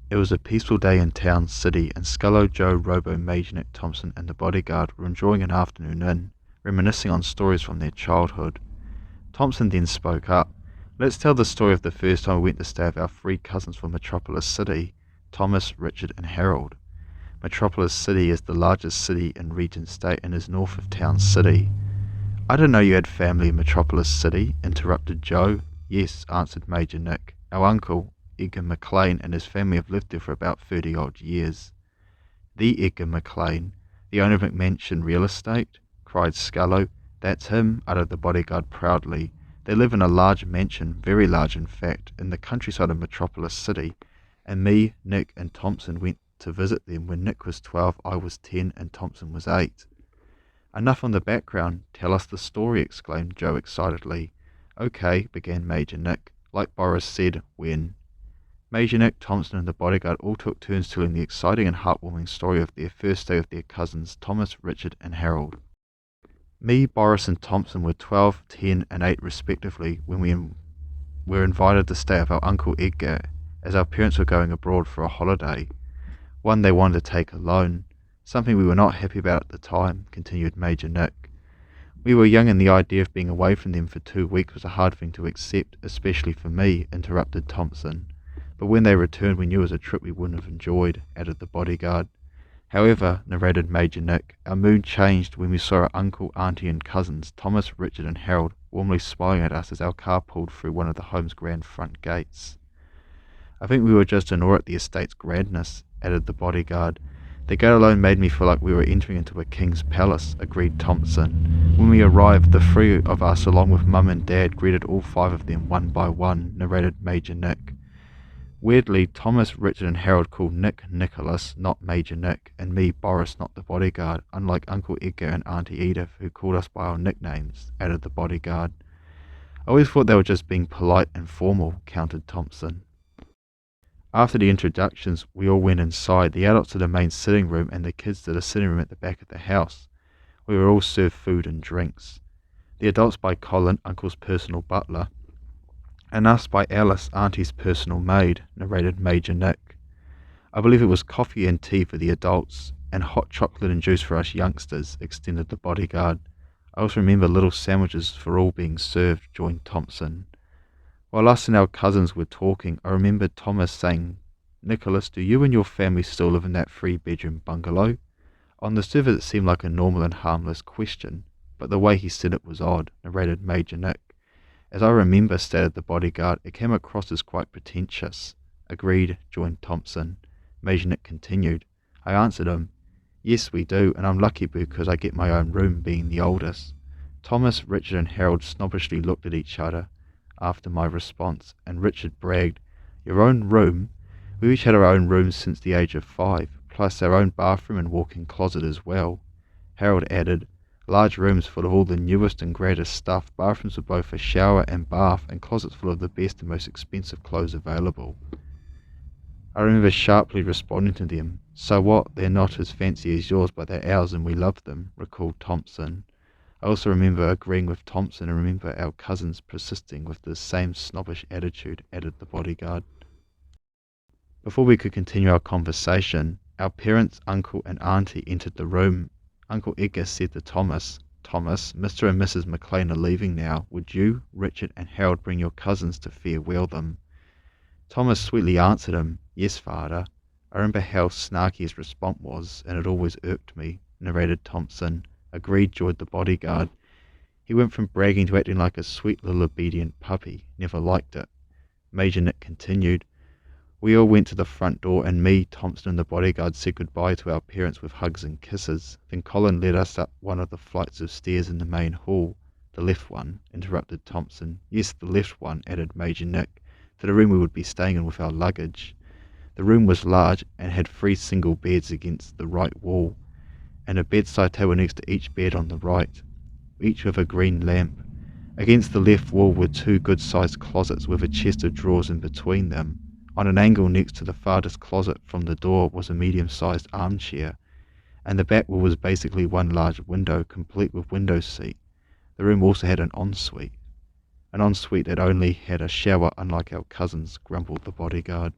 It was a peaceful day in Town City, and Skallow, Joe, Robo, Major, Thomson, and the Bodyguard were enjoying an afternoon in, reminiscing on stories from their childhood. Thomson then spoke up. Let's tell the story of the first time we went to stay with our three cousins from Metropolis-City, Thomas, Richard, and Harold. Metropolis-City is the largest city in Regent State and is north of Town City. I didn't know you had family in Metropolis-City, interrupted Joe. Yes, answered Major Nick. Our uncle, Edgar Mclean, and his family have lived there for about 30-odd years. The Edgar Mclean, the owner of McMansion Real Estate? Cried Skallow. That's him, uttered the Bodyguard proudly. They live in a large mansion, very large in fact, in the countryside of Metropolis-City, and me, Nick, and Thomson went to visit them when Nick was 12, I was 10, and Thomson was 8. Enough on the background, tell us the story, exclaimed Joe excitedly. Okay, began Major Nick. Like Boris said, when Major Nick, Thomson, and the Bodyguard all took turns telling the exciting and heartwarming story of their first day with their cousins Thomas, Richard, and Harold. Me, Boris, and Thomson were 12, 10, and 8 respectively when we were invited to stay with our Uncle Edgar, as our parents were going abroad for a holiday, one they wanted to take alone, something we were not happy about at the time, continued Major Nick. We were young and the idea of being away from them for 2 weeks was a hard thing to accept, especially for me, interrupted Thomson. But when they returned we knew it was a trip we wouldn't have enjoyed, added the Bodyguard. However, narrated Major Nick, our mood changed when we saw our uncle, auntie and cousins, Thomas, Richard and Harold, warmly smiling at us as our car pulled through one of the home's grand front gates. I think we were just in awe at the estate's grandness, added the Bodyguard. The gate alone made me feel like we were entering into a king's palace, agreed Thomson. When we arrived, the 3 of us, along with Mum and Dad, greeted all 5 of them one by one, narrated Major Nick. Weirdly, Thomas, Richard and Harold called Nick Nicholas, not Major Nick, and me Boris, not the Bodyguard, unlike Uncle Edgar and Auntie Edith, who called us by our nicknames, added the Bodyguard. I always thought they were just being polite and formal, countered Thomson. After the introductions, we all went inside, the adults to the main sitting room and the kids to the sitting room at the back of the house. We were all served food and drinks. The adults by Colin, Uncle's personal butler, and us by Alice, Auntie's personal maid, narrated Major Nick. I believe it was coffee and tea for the adults, and hot chocolate and juice for us youngsters, extended the Bodyguard. I also remember little sandwiches for all being served, joined Thomson. While us and our cousins were talking, I remembered Thomas saying, Nicholas, do you and your family still live in that 3-bedroom bungalow? On the surface it seemed like a normal and harmless question, but the way he said it was odd, narrated Major Nick. As I remember, stated the Bodyguard, it came across as quite pretentious. Agreed, joined Thomson. Major Nick continued. I answered him, yes we do, and I'm lucky because I get my own room, being the oldest. Thomas, Richard and Harold snobbishly looked at each other after my response, and Richard bragged, your own room? We each had our own rooms since the age of 5, plus our own bathroom and walk-in closet as well. Harold added, large rooms full of all the newest and greatest stuff, bathrooms with both a shower and bath, and closets full of the best and most expensive clothes available. I remember sharply responding to them, so what, they're not as fancy as yours, but they're ours and we love them, recalled Thomson. I also remember agreeing with Thomson and remember our cousins persisting with the same snobbish attitude, added the Bodyguard. Before we could continue our conversation, our parents, uncle and auntie entered the room. Uncle Edgar said to Thomas, Mr. and Mrs. Mclean are leaving now. Would you, Richard and Harold bring your cousins to farewell them? Thomas sweetly answered him, yes, father. I remember how snarky his response was, and it always irked me, narrated Thomson. Agreed, joined the Bodyguard. He went from bragging to acting like a sweet little obedient puppy. Never liked it. Major Nick continued. We all went to the front door, and me, Thomson and the Bodyguard said goodbye to our parents with hugs and kisses. Then Colin led us up one of the flights of stairs in the main hall. The left one, interrupted Thomson. Yes, the left one, added Major Nick, to the room we would be staying in with our luggage. The room was large and had 3 single beds against the right wall, and a bedside table next to each bed on the right, each with a green lamp. Against the left wall were 2 good-sized closets with a chest of drawers in between them. On an angle next to the farthest closet from the door was a medium-sized armchair, and the back wall was basically one large window, complete with window seat. The room also had an ensuite that only had a shower, unlike our cousins, grumbled the Bodyguard.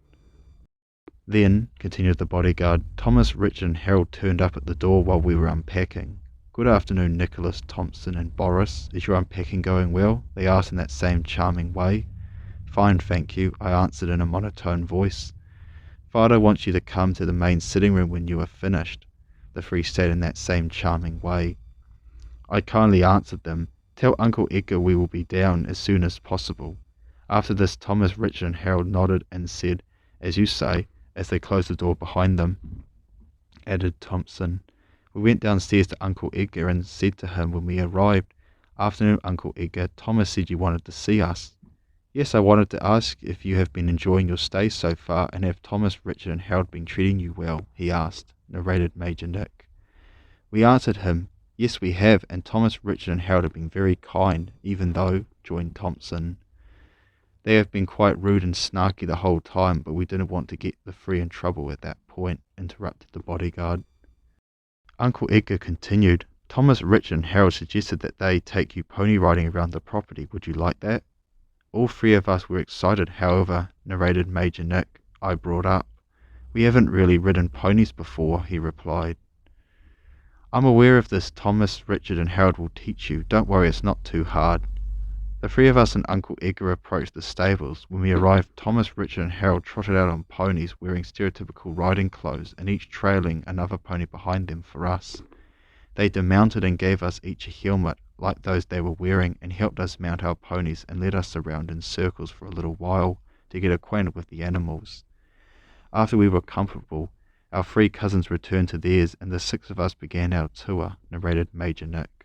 Then, continued the bodyguard, Thomas, Richard and Harold turned up at the door while we were unpacking. Good afternoon, Nicholas, Thomson and Boris. Is your unpacking going well? They asked in that same charming way. Fine, thank you, I answered in a monotone voice. Father wants you to come to the main sitting room when you are finished, the three said in that same charming way. I kindly answered them, Tell Uncle Edgar we will be down as soon as possible. After this, Thomas, Richard and Harold nodded and said, As you say, as they closed the door behind them. Added Thomson. We went downstairs to Uncle Edgar and said to him when we arrived, Afternoon, Uncle Edgar, Thomas said you wanted to see us. Yes, I wanted to ask if you have been enjoying your stay so far, and have Thomas, Richard and Harold been treating you well, he asked, narrated Major Nick. We answered him, Yes, we have, and Thomas, Richard and Harold have been very kind, even though, joined Thomson. They have been quite rude and snarky the whole time, but we didn't want to get the three in trouble at that point, interrupted the bodyguard. Uncle Edgar continued, Thomas, Richard and Harold suggested that they take you pony riding around the property. Would you like that? All three of us were excited, however, narrated Major Nick. I brought up. We haven't really ridden ponies before, he replied. I'm aware of this. Thomas, Richard and Harold will teach you. Don't worry, it's not too hard. The three of us and Uncle Edgar approached the stables. When we arrived, Thomas, Richard and Harold trotted out on ponies wearing stereotypical riding clothes and each trailing another pony behind them for us. They demounted and gave us each a helmet like those they were wearing and helped us mount our ponies and led us around in circles for a little while to get acquainted with the animals. After we were comfortable, our three cousins returned to theirs and the six of us began our tour, narrated Major Nick.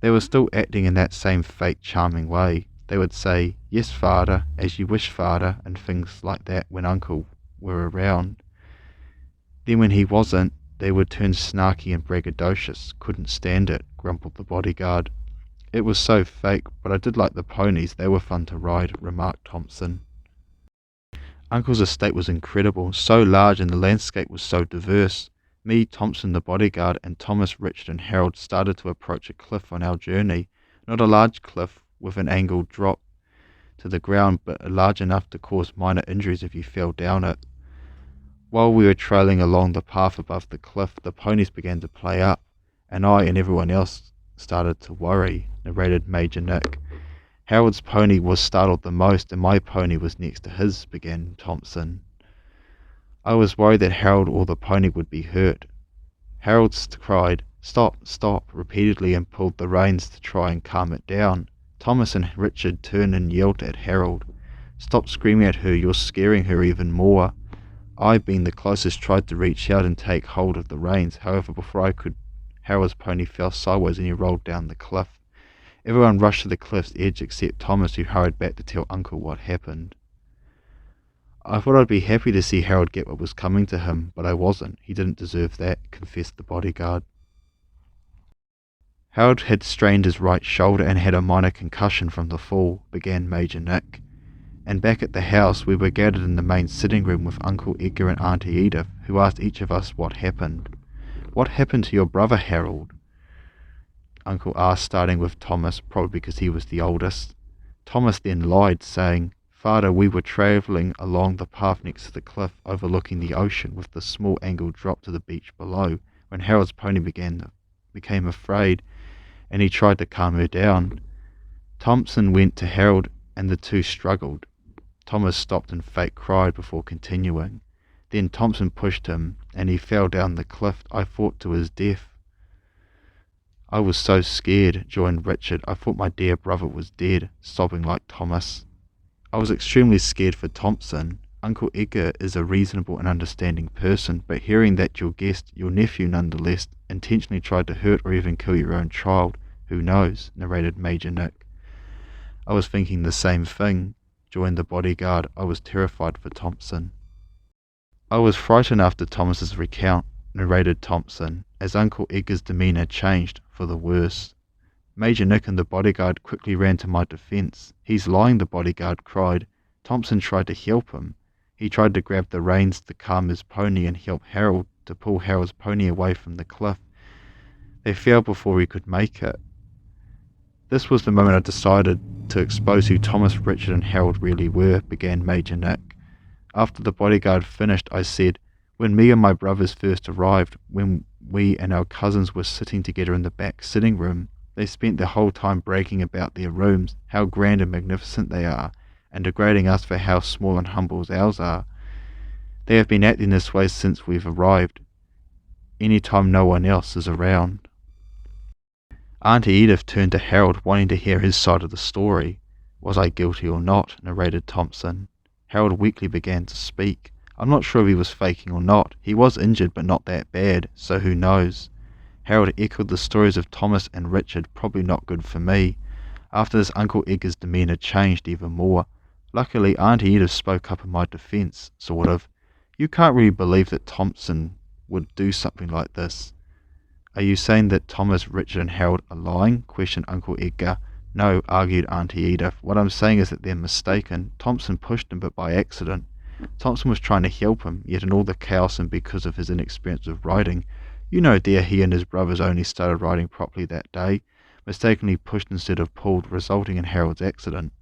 They were still acting in that same fake charming way. They would say, Yes, Father, as you wish, Father, and things like that when Uncle were around. Then when he wasn't, they would turn snarky and braggadocious. Couldn't stand it, grumbled the bodyguard. It was so fake, but I did like the ponies. They were fun to ride, remarked Thomson. Uncle's estate was incredible, so large and the landscape was so diverse. Me, Thomson the bodyguard, and Thomas, Richard and Harold started to approach a cliff on our journey. Not a large cliff with an angled drop to the ground, but large enough to cause minor injuries if you fell down it. While we were trailing along the path above the cliff, the ponies began to play up, and I and everyone else started to worry, narrated Major Nick. Harold's pony was startled the most, and my pony was next to his, began Thomson. I was worried that Harold or the pony would be hurt. Harold cried, Stop, stop, repeatedly and pulled the reins to try and calm it down. Thomas and Richard turned and yelled at Harold, Stop screaming at her, you're scaring her even more. I, being the closest, tried to reach out and take hold of the reins. However, before I could, Harold's pony fell sideways and he rolled down the cliff. Everyone rushed to the cliff's edge except Thomas, who hurried back to tell Uncle what happened. I thought I'd be happy to see Harold get what was coming to him, but I wasn't. He didn't deserve that, confessed the bodyguard. Harold had strained his right shoulder and had a minor concussion from the fall, began Major Nick. And back at the house, we were gathered in the main sitting room with Uncle Edgar and Auntie Edith, who asked each of us what happened. What happened to your brother, Harold? Uncle asked, starting with Thomas, probably because he was the oldest. Thomas then lied, saying, Father, we were travelling along the path next to the cliff overlooking the ocean with the small angled drop to the beach below when Harold's pony became afraid and he tried to calm her down. Thomson went to Harold and the two struggled. Thomas stopped and fake cried before continuing. Then Thomson pushed him and he fell down the cliff. I fought to his death. I was so scared, joined Richard. I thought my dear brother was dead, sobbing like Thomas. I was extremely scared for Thomson. Uncle Edgar is a reasonable and understanding person, but hearing that your guest, your nephew nonetheless, intentionally tried to hurt or even kill your own child, who knows, narrated Major Nick. I was thinking the same thing, joined the bodyguard. I was terrified for Thomson. I was frightened after Thomas's recount, narrated Thomson, as Uncle Edgar's demeanour changed for the worse. Major Nick and the bodyguard quickly ran to my defence. He's lying, the bodyguard cried. Thomson tried to help him. He tried to grab the reins to calm his pony and help Harold to pull Harold's pony away from the cliff. They fell before he could make it. This was the moment I decided to expose who Thomas, Richard and Harold really were, began Major Nick. After the bodyguard finished, I said, "When me and my brothers first arrived, when we and our cousins were sitting together in the back sitting room, they spent the whole time bragging about their rooms, how grand and magnificent they are, and degrading us for how small and humble ours are. They have been acting this way since we've arrived, any time no one else is around." Auntie Edith turned to Harold, wanting to hear his side of the story. "Was I guilty or not?" narrated Thomson. Harold weakly began to speak. "I'm not sure if he was faking or not. He was injured, but not that bad, so who knows?" Harold echoed the stories of Thomas and Richard, probably not good for me. After this, Uncle Edgar's demeanour changed even more. Luckily, Auntie Edith spoke up in my defence, sort of. "You can't really believe that Thomson would do something like this." "Are you saying that Thomas, Richard and Harold are lying?" questioned Uncle Edgar. "No," argued Auntie Edith. "What I'm saying is that they're mistaken. Thomson pushed him, but by accident. Thomson was trying to help him, yet in all the chaos and because of his inexperience with riding, you know, dear, he and his brothers only started riding properly that day, mistakenly pushed instead of pulled, resulting in Harold's accident."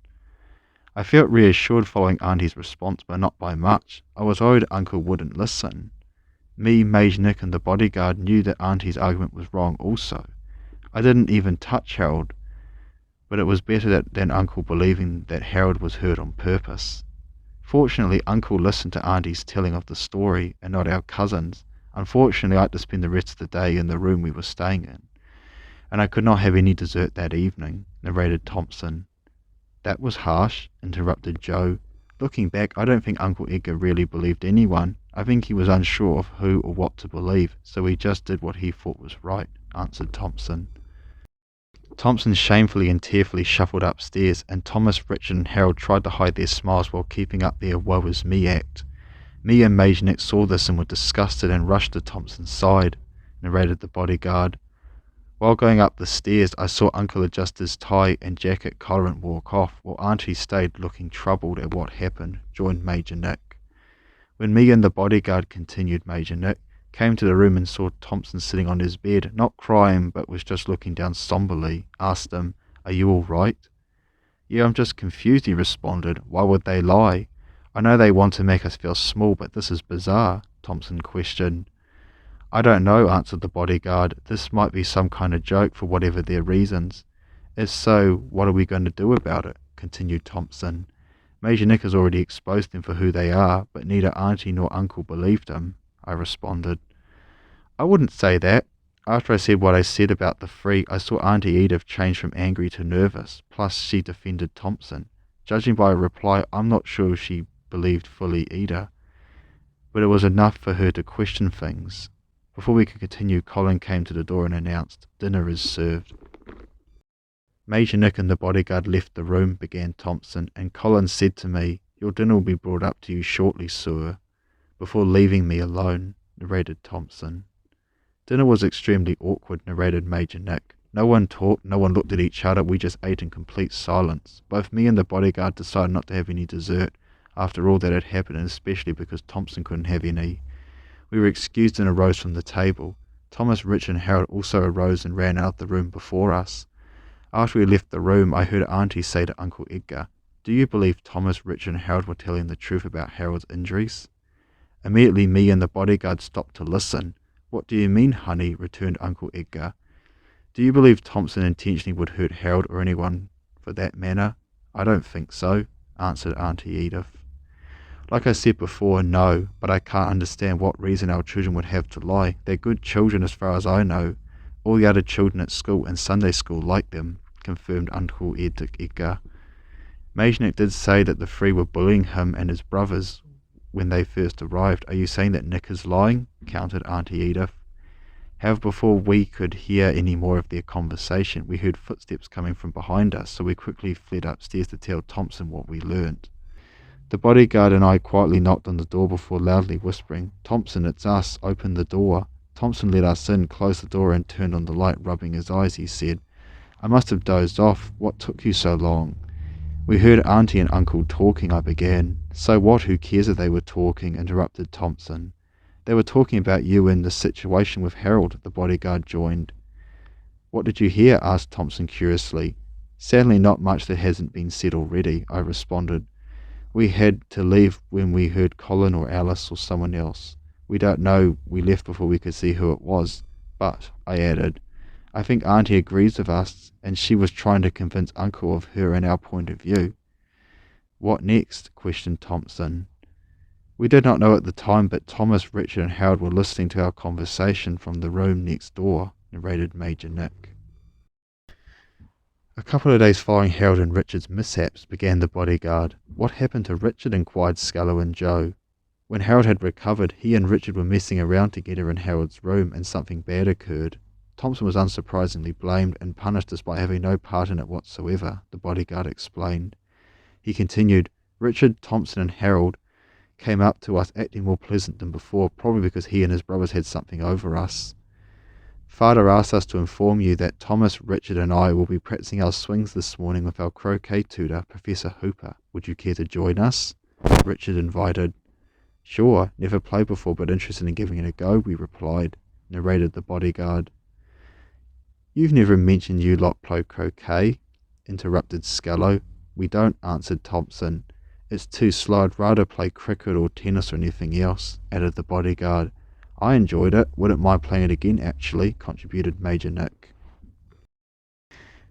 I felt reassured following Auntie's response, but not by much. I was worried Uncle wouldn't listen. Me, Mage Nick and the bodyguard knew that Auntie's argument was wrong also. I didn't even touch Harold, but it was better than Uncle believing that Harold was hurt on purpose. Fortunately, Uncle listened to Auntie's telling of the story, and not our cousins. Unfortunately, I had to spend the rest of the day in the room we were staying in, and I could not have any dessert that evening, narrated Thomson. "That was harsh," interrupted Joe. "Looking back, I don't think Uncle Edgar really believed anyone. I think he was unsure of who or what to believe, so he just did what he thought was right," answered Thomson. Thomson shamefully and tearfully shuffled upstairs, and Thomas, Richard and Harold tried to hide their smiles while keeping up their woe is me act. Me and Mage Nick saw this and were disgusted and rushed to Thomson's side, narrated the bodyguard. "While going up the stairs, I saw Uncle adjust his tie and jacket collar and walk off, while Auntie stayed looking troubled at what happened," joined Major Nick. "When me and the bodyguard," continued Major Nick, "came to the room and saw Thomson sitting on his bed, not crying, but was just looking down somberly, asked him, 'Are you all right?' 'Yeah, I'm just confused,' he responded. 'Why would they lie? I know they want to make us feel small, but this is bizarre,' Thomson questioned. 'I don't know,' answered the bodyguard. 'This might be some kind of joke for whatever their reasons.' 'If so, what are we going to do about it?' continued Thomson. 'Major Nick has already exposed them for who they are, but neither Auntie nor Uncle believed him,' I responded. 'I wouldn't say that. After I said what I said about the free, I saw Auntie Edith change from angry to nervous, plus she defended Thomson. Judging by her reply, I'm not sure she believed fully either, but it was enough for her to question things.' Before we could continue, Colin came to the door and announced, 'Dinner is served.' Major Nick and the bodyguard left the room," began Thomson, "and Colin said to me, 'Your dinner will be brought up to you shortly, sir,' before leaving me alone," narrated Thomson. "Dinner was extremely awkward," narrated Major Nick. "No one talked, no one looked at each other, we just ate in complete silence. Both me and the bodyguard decided not to have any dessert after all that had happened, and especially because Thomson couldn't have any. We were excused and arose from the table. Thomas, Richard and Harold also arose and ran out of the room before us. After we left the room, I heard Auntie say to Uncle Edgar, 'Do you believe Thomas, Richard and Harold were telling the truth about Harold's injuries?' Immediately me and the bodyguard stopped to listen. 'What do you mean, honey?' returned Uncle Edgar. 'Do you believe Thomson intentionally would hurt Harold or anyone for that matter?' 'I don't think so,' answered Auntie Edith. 'Like I said before, no, but I can't understand what reason our children would have to lie. They're good children as far as I know. All the other children at school and Sunday school like them,' confirmed Uncle Edgar. 'Major did say that the three were bullying him and his brothers when they first arrived. Are you saying that Nick is lying?' countered Auntie Edith. However, before we could hear any more of their conversation, we heard footsteps coming from behind us, so we quickly fled upstairs to tell Thomson what we learnt. The bodyguard and I quietly knocked on the door before loudly whispering, 'Thomson, it's us, open the door.' Thomson let us in, closed the door and turned on the light, rubbing his eyes. He said, 'I must have dozed off. What took you so long?' 'We heard Auntie and Uncle talking,' I began. 'So what, who cares if they were talking?' interrupted Thomson. 'They were talking about you and the situation with Harold,' the bodyguard joined. 'What did you hear?' asked Thomson curiously. 'Sadly not much that hasn't been said already,' I responded. We had to leave when we heard Colin or Alice or someone else. We don't know, we left before we could see who it was. But, I added, I think Auntie agrees with us, and she was trying to convince Uncle of her and our point of view. What next? Questioned Thomson. We did not know at the time, but Thomas, Richard and Harold were listening to our conversation from the room next door, narrated Major Nick. A couple of days following Harold and Richard's mishaps began the Bodyguard. What happened to Richard? Inquired Skallow and Joe. When Harold had recovered, he and Richard were messing around together in Harold's room, and something bad occurred. Thomson was unsurprisingly blamed and punished despite having no part in it whatsoever, the Bodyguard explained. He continued, Richard, Thomson and Harold came up to us acting more pleasant than before, probably because he and his brothers had something over us. Father asked us to inform you that Thomas, Richard and I will be practicing our swings this morning with our croquet tutor, Professor Hooper. Would you care to join us? Richard invited. Sure, never played before but interested in giving it a go, we replied, narrated the Bodyguard. You've never mentioned you lot play croquet, interrupted Skallow. We don't, answered Thomson. It's too slow. I'd rather play cricket or tennis or anything else, added the Bodyguard. I enjoyed it. Wouldn't mind playing it again, actually, contributed Major Nick.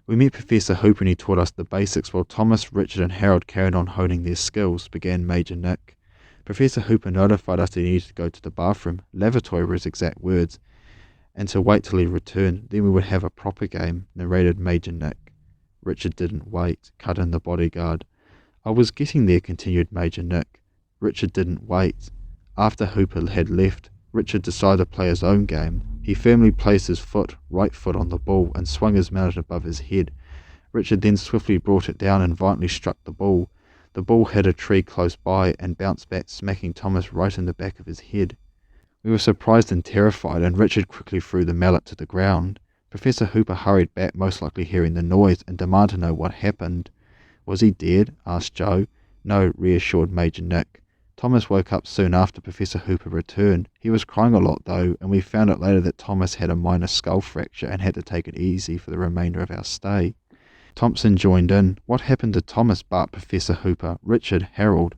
We met Professor Hooper and he taught us the basics while Thomas, Richard and Harold carried on honing their skills, began Major Nick. Professor Hooper notified us that he needed to go to the bathroom, lavatory were his exact words, and to wait till he returned, then we would have a proper game, narrated Major Nick. Richard didn't wait, cut in the Bodyguard. I was getting there, continued Major Nick. Richard didn't wait. After Hooper had left, Richard decided to play his own game. He firmly placed his right foot on the ball, and swung his mallet above his head. Richard then swiftly brought it down and violently struck the ball. The ball hit a tree close by and bounced back, smacking Thomas right in the back of his head. We were surprised and terrified, and Richard quickly threw the mallet to the ground. Professor Hooper hurried back, most likely hearing the noise, and demanded to know what happened. Was he dead? Asked Joe. No, reassured Major Nick. Thomas woke up soon after Professor Hooper returned. He was crying a lot though, and we found out later that Thomas had a minor skull fracture and had to take it easy for the remainder of our stay. Thomson joined in. What happened to Thomas? Barked Professor Hooper. Richard, Harold.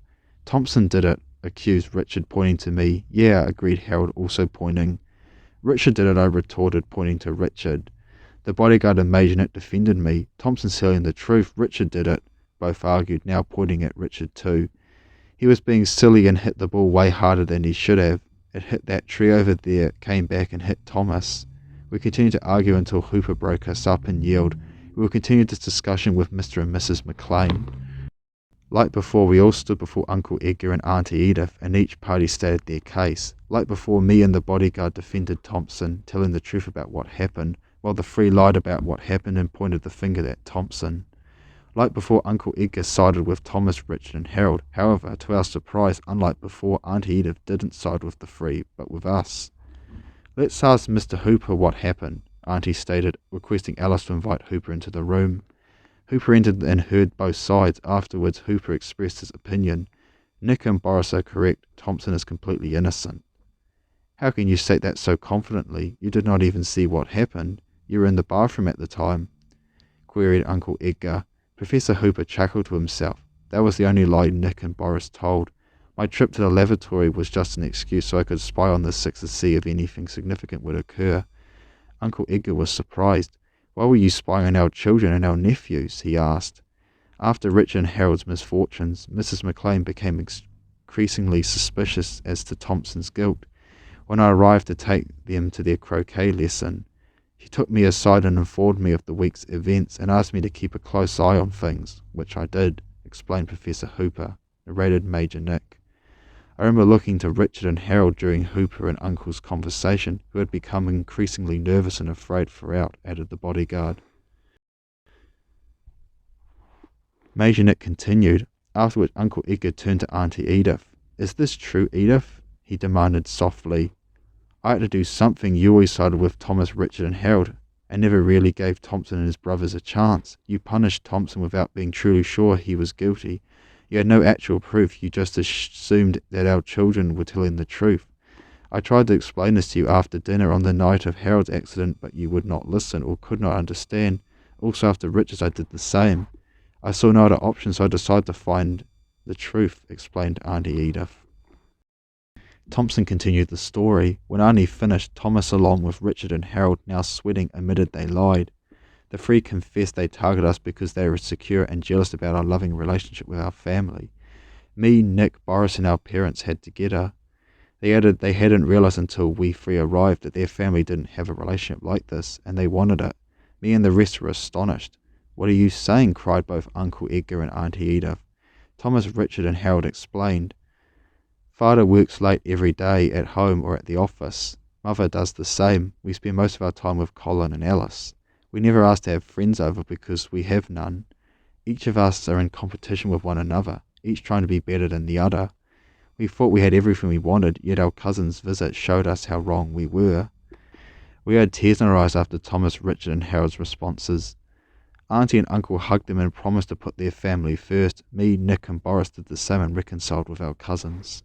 Thomson did it, accused Richard, pointing to me. Yeah, agreed Harold, also pointing. Richard did it, I retorted, pointing to Richard. The Bodyguard and Major Nick defended me. Thomson's telling the truth. Richard did it, both argued, now pointing at Richard too. He was being silly and hit the ball way harder than he should have. It hit that tree over there, came back and hit Thomas. We continued to argue until Hooper broke us up and yelled. We will continue this discussion with Mr. and Mrs. Mclean. Like before, we all stood before Uncle Edgar and Auntie Edith, and each party stated their case. Like before, me and the Bodyguard defended Thomson, telling the truth about what happened, while the three lied about what happened and pointed the finger at Thomson. Like before, Uncle Edgar sided with Thomas, Richard and Harold. However, to our surprise, unlike before, Auntie Edith didn't side with the three, but with us. Let's ask Mr. Hooper what happened, Auntie stated, requesting Alice to invite Hooper into the room. Hooper entered and heard both sides. Afterwards, Hooper expressed his opinion. Nick and Boris are correct. Thomson is completely innocent. How can you state that so confidently? You did not even see what happened. You were in the bathroom at the time, queried Uncle Edgar. Professor Hooper chuckled to himself. That was the only lie Nick and Boris told. My trip to the lavatory was just an excuse so I could spy on the six to see if anything significant would occur. Uncle Edgar was surprised. Why were you spying on our children and our nephews? He asked. After Richard and Harold's misfortunes, Mrs. Mclean became increasingly suspicious as to Thomson's guilt. When I arrived to take them to their croquet lesson, she took me aside and informed me of the week's events and asked me to keep a close eye on things, which I did, explained Professor Hooper, narrated Major Nick. I remember looking to Richard and Harold during Hooper and Uncle's conversation, who had become increasingly nervous and afraid throughout, added the Bodyguard. Major Nick continued, after which Uncle Edgar turned to Auntie Edith. Is this true, Edith? He demanded softly. I had to do something. You always sided with Thomas, Richard and Harold, and never really gave Thomson and his brothers a chance. You punished Thomson without being truly sure he was guilty. You had no actual proof. You just assumed that our children were telling the truth. I tried to explain this to you after dinner on the night of Harold's accident, but you would not listen or could not understand. Also after Richard's I did the same. I saw no other option, so I decided to find The truth, explained Auntie Edith. Thomson continued the story. When Auntie finished, Thomas, along with Richard and Harold, now sweating, admitted they lied. The three confessed they targeted us because they were secure and jealous about our loving relationship with our family. Me, Nick, Boris and our parents had together. They added they hadn't realised until we three arrived that their family didn't have a relationship like this, and they wanted it. Me and the rest were astonished. What are you saying? Cried both Uncle Edgar and Auntie Edith. Thomas, Richard and Harold explained. Father works late every day at home or at the office. Mother does the same. We spend most of our time with Colin and Alice. We never ask to have friends over because we have none. Each of us are in competition with one another, each trying to be better than the other. We thought we had everything we wanted, yet our cousin's visit showed us how wrong we were. We had tears in our eyes after Thomas, Richard and Harold's responses. Auntie and Uncle hugged them and promised to put their family first. Me, Nick and Boris did the same and reconciled with our cousins.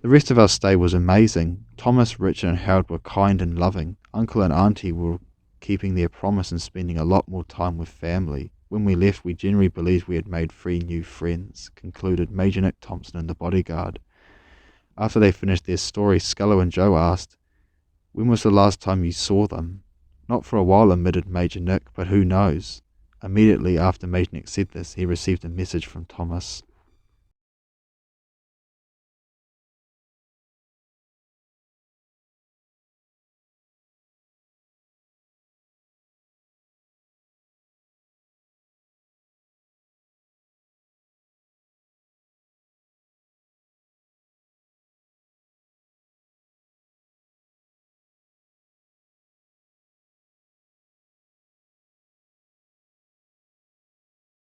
The rest of our stay was amazing. Thomas, Richard and Harold were kind and loving. Uncle and Auntie were keeping their promise and spending a lot more time with family. When we left, we generally believed we had made 3 new friends, concluded Major Nick Thomson and the Bodyguard. After they finished their story, Skallow and Joe asked, "When was the last time you saw them?" "Not for a while," admitted Major Nick, "but who knows?" Immediately after Major Nick said this, he received a message from Thomas.